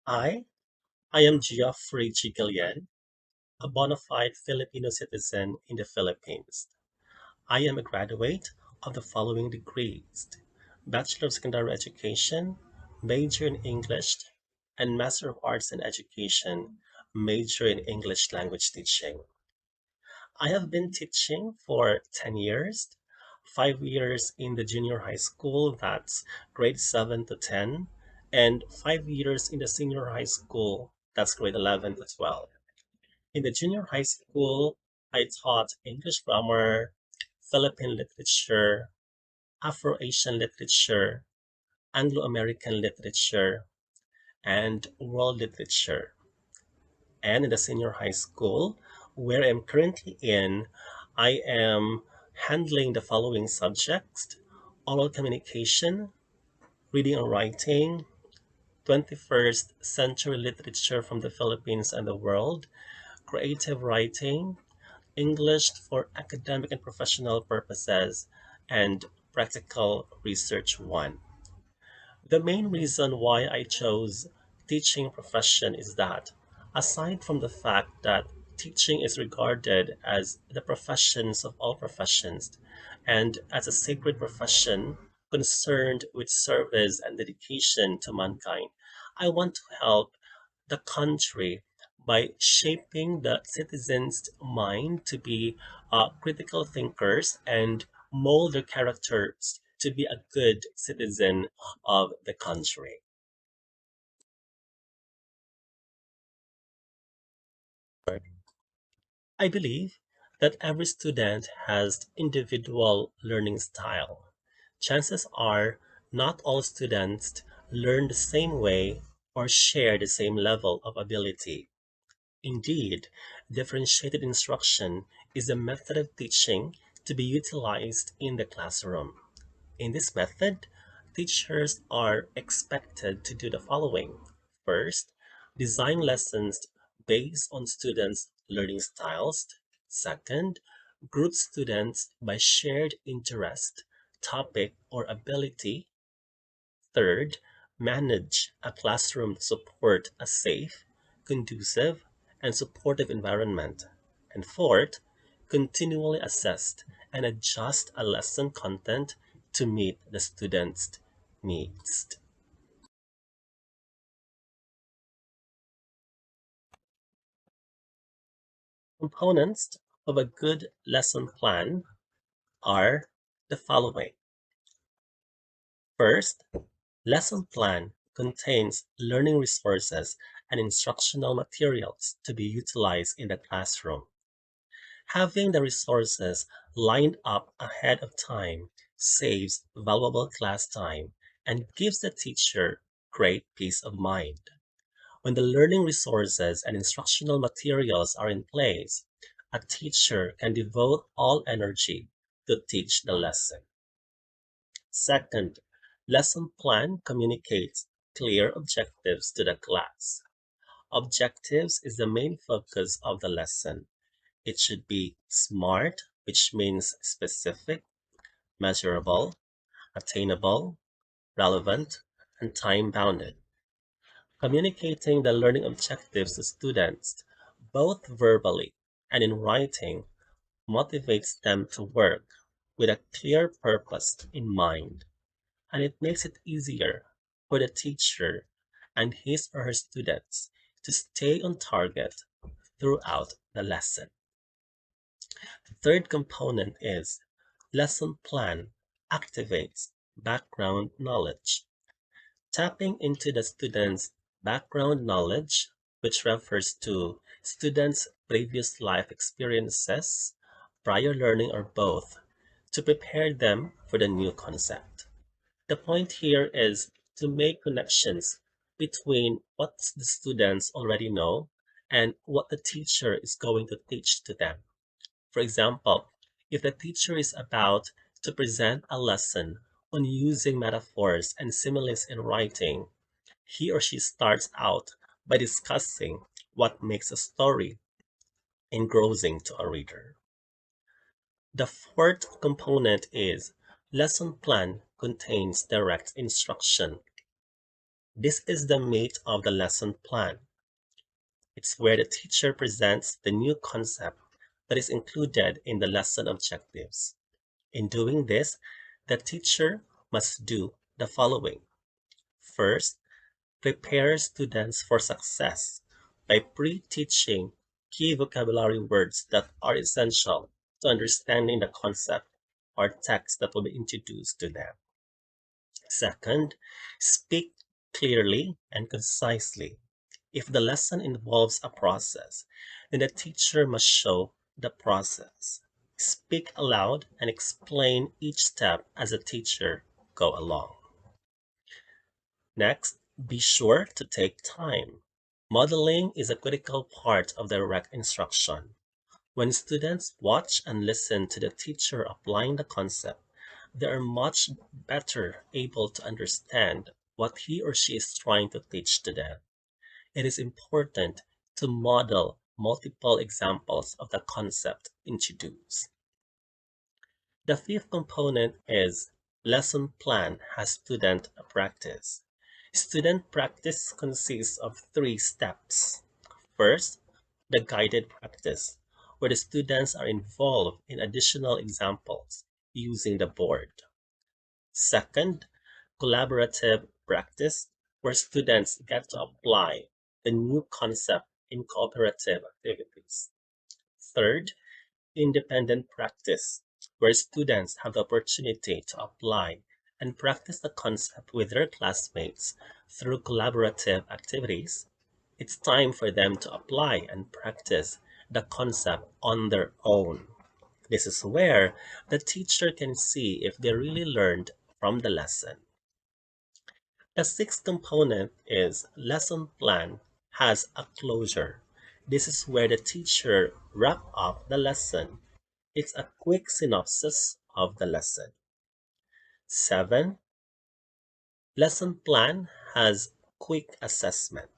I, I am Jeoffrey Guillen, a bona fide Filipino citizen in the Philippines. I am a graduate of the following degrees: Bachelor of Secondary Education, major in English, and Master of Arts in Education, major in English language teaching. I have been teaching for 10 years, 5 years in the junior high school, that's grade 7 to 10, and 5 years in the senior high school, that's grade 11 to 12. In the junior high school, I taught English grammar, Philippine literature, Afro-Asian literature, Anglo-American literature, and world literature. And in the senior high school, where I'm currently in, I am handling the following subjects: oral communication, reading and writing, 21st century literature from the Philippines and the world, creative writing, English for academic and professional purposes, and practical research 1. The main reason why I chose teaching profession is that, aside from the fact that teaching is regarded as the professions of all professions and as a sacred profession concerned with service and dedication to mankind, I want to help the country by shaping the citizens' mind to be critical thinkers and mold their characters to be a good citizen of the country. I believe that every student has individual learning style. Chances are not all students learn the same way or share the same level of ability. Indeed, differentiated instruction is a method of teaching to be utilized in the classroom. In this method, teachers are expected to do the following. First, design lessons based on students' learning styles. Second, group students by shared interest, topic, or ability. Third, manage a classroom to support a safe, conducive, and supportive environment. And fourth, continually assess and adjust a lesson content to meet the students' needs. Components of a good lesson plan are the following. First, lesson plan contains learning resources and instructional materials to be utilized in the classroom. Having the resources lined up ahead of time saves valuable class time and gives the teacher great peace of mind. When the learning resources and instructional materials are in place, a teacher can devote all energy to teach the lesson. Second, lesson plan communicates clear objectives to the class. Objectives is the main focus of the lesson. It should be SMART, which means specific, measurable, attainable, relevant, and time bounded. Communicating the learning objectives to students, both verbally and in writing, motivates them to work with a clear purpose in mind, and it makes it easier for the teacher and his or her students to stay on target throughout the lesson. The third component is lesson plan activates background knowledge. Tapping into the student's background knowledge, which refers to students' previous life experiences, prior learning, or both, to prepare them for the new concept. The point here is to make connections between what the students already know and what the teacher is going to teach to them. For example, if the teacher is about to present a lesson on using metaphors and similes in writing, he or she starts out by discussing what makes a story engrossing to a reader. The fourth component is lesson plan contains direct instruction. This is the meat of the lesson plan. It's where the teacher presents the new concept that is included in the lesson objectives. In doing this, the teacher must do the following. First, prepare students for success by pre-teaching key vocabulary words that are essential to understanding the concept or text that will be introduced to them. Second, speak clearly and concisely. If the lesson involves a process, then the teacher must show the process. Speak aloud and explain each step as the teacher go along. Next, be sure to take time. Modeling is a critical part of direct instruction. When students watch and listen to the teacher applying the concept, they are much better able to understand what he or she is trying to teach to them. It is important to model multiple examples of the concept introduced. The fifth component is lesson plan has student practice. Student practice consists of three steps. First, the guided practice, where the students are involved in additional examples using the board. Second, collaborative practice, where students get to apply the new concept in cooperative activities. Third, independent practice, where students have the opportunity to apply and practice the concept with their classmates through collaborative activities. It's time for them to apply and practice the concept on their own. This is where the teacher can see if they really learned from the lesson. The sixth component is lesson plan has a closure. This is where the teacher wrap up the lesson. It's a quick synopsis of the lesson. 7. Lesson plan has quick assessment.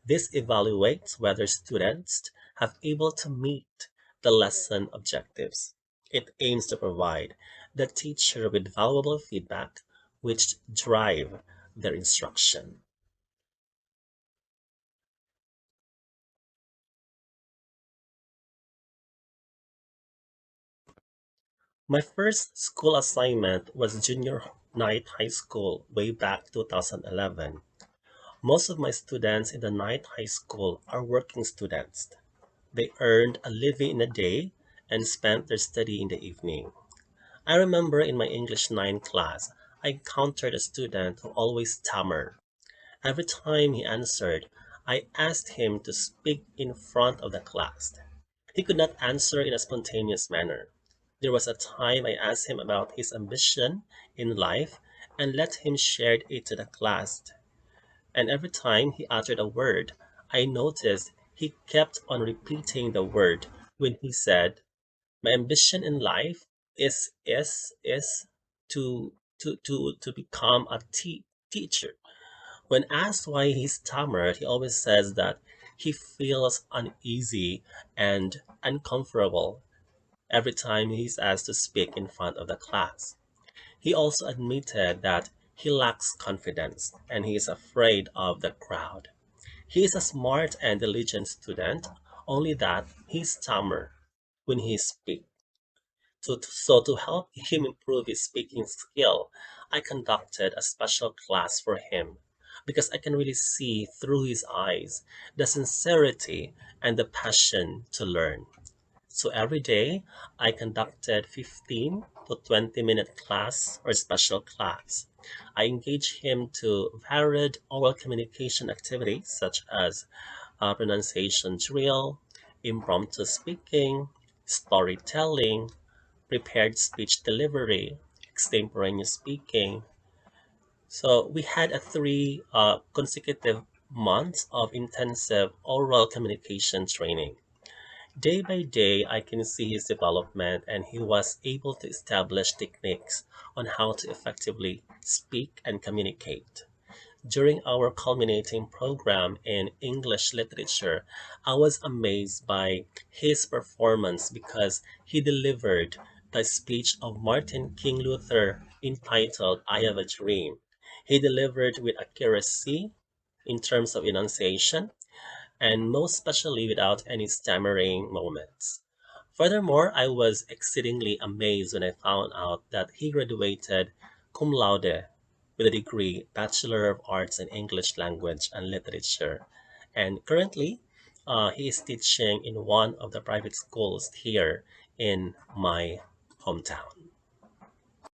This evaluates whether students have able to meet the lesson objectives. It aims to provide the teacher with valuable feedback which drive their instruction. My first school assignment was junior night high school way back 2011. Most of my students in the night high school are working students. They earned a living in the day and spent their study in the evening. I remember in my English 9 class, I encountered a student who always stammered. Every time he answered, I asked him to speak in front of the class. He could not answer in a spontaneous manner. There was a time I asked him about his ambition in life and let him share it to the class. And every time he uttered a word, I noticed he kept on repeating the word when he said, "My ambition in life is to become a teacher." When asked why he stammered, he always says that he feels uneasy and uncomfortable every time he's asked to speak in front of the class. He also admitted that he lacks confidence and he is afraid of the crowd. He is a smart and diligent student, only that he stammers when he speaks. So to help him improve his speaking skill, I conducted a special class for him because I can really see through his eyes the sincerity and the passion to learn. So every day, I conducted 15 to 20-minute class or special class. I engaged him to varied oral communication activities such as pronunciation drill, impromptu speaking, storytelling, prepared speech delivery, extemporaneous speaking. So we had a three consecutive months of intensive oral communication training. Day by day, I can see his development, and he was able to establish techniques on how to effectively speak and communicate. During our culminating program in English literature, I was amazed by his performance because he delivered the speech of Martin King Luther entitled I Have a Dream. He delivered with accuracy in terms of enunciation, and most especially without any stammering moments. Furthermore, I was exceedingly amazed when I found out that he graduated cum laude with a degree Bachelor of Arts in English Language and Literature. And currently, he is teaching in one of the private schools here in my hometown.